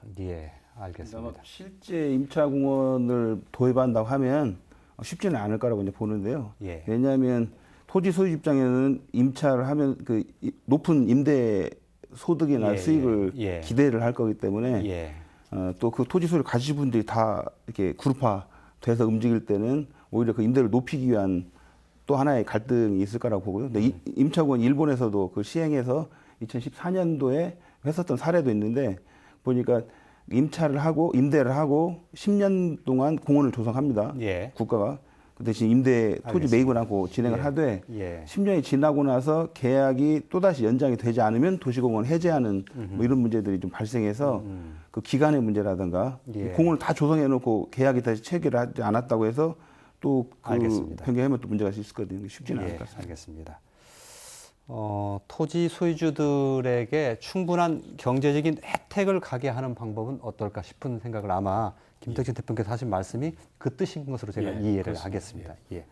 알겠습니다. 실제 임차공원을 도입한다고 하면 쉽지는 않을 거라고 이제 보는데요. 왜냐하면 토지 소유 입장에는 임차를 하면 그 높은 임대 소득이나 수익을 기대를 할 거기 때문에 또 그 토지 소유를 가지신 분들이 다 이렇게 그룹화돼서 움직일 때는 오히려 그 임대를 높이기 위한 또 하나의 갈등이 있을 거라고 보고요. 근데 임차공원 일본에서도 그 시행해서 2014년도에 했었던 사례도 있는데 보니까 임대를 하고 10년 동안 공원을 조성합니다. 예. 국가가. 그 대신 임대 토지 알겠습니다. 매입을 하고 진행을 예. 하되 예. 10년이 지나고 나서 계약이 또다시 연장이 되지 않으면 도시공원 해제하는 뭐 이런 문제들이 좀 발생해서 그 기간의 문제라든가 예. 공원을 다 조성해 놓고 계약이 다시 체결하지 않았다고 해서 또 그 알겠습니다. 변경하면 또 문제가 있을 거거든요. 쉽지는 않을 예, 것 같습니다. 알겠습니다. 토지 소유주들에게 충분한 경제적인 혜택을 가게 하는 방법은 어떨까 싶은 생각을 아마 김덕진 대표님께서 하신 말씀이 그 뜻인 것으로 제가 예, 이해를 그렇습니다. 하겠습니다. 예.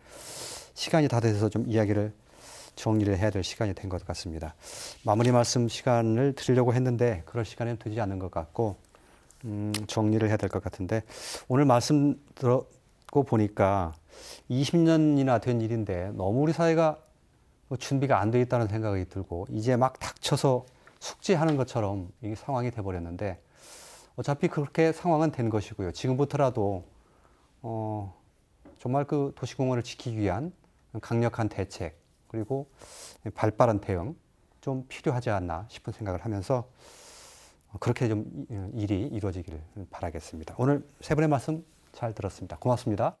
시간이 다 돼서 좀 이야기를 정리를 해야 될 시간이 된 것 같습니다. 마무리 말씀 시간을 드리려고 했는데 그럴 시간은 되지 않는 것 같고 정리를 해야 될 것 같은데 오늘 말씀 듣고 보니까 20년이나 된 일인데 너무 우리 사회가 준비가 안 돼 있다는 생각이 들고 이제 막 닥쳐서 숙지하는 것처럼 이게 상황이 돼버렸는데 어차피 그렇게 상황은 된 것이고요. 지금부터라도 정말 그 도시공원을 지키기 위한 강력한 대책 그리고 발빠른 대응 좀 필요하지 않나 싶은 생각을 하면서 그렇게 좀 일이 이루어지기를 바라겠습니다. 오늘 세 분의 말씀 잘 들었습니다. 고맙습니다.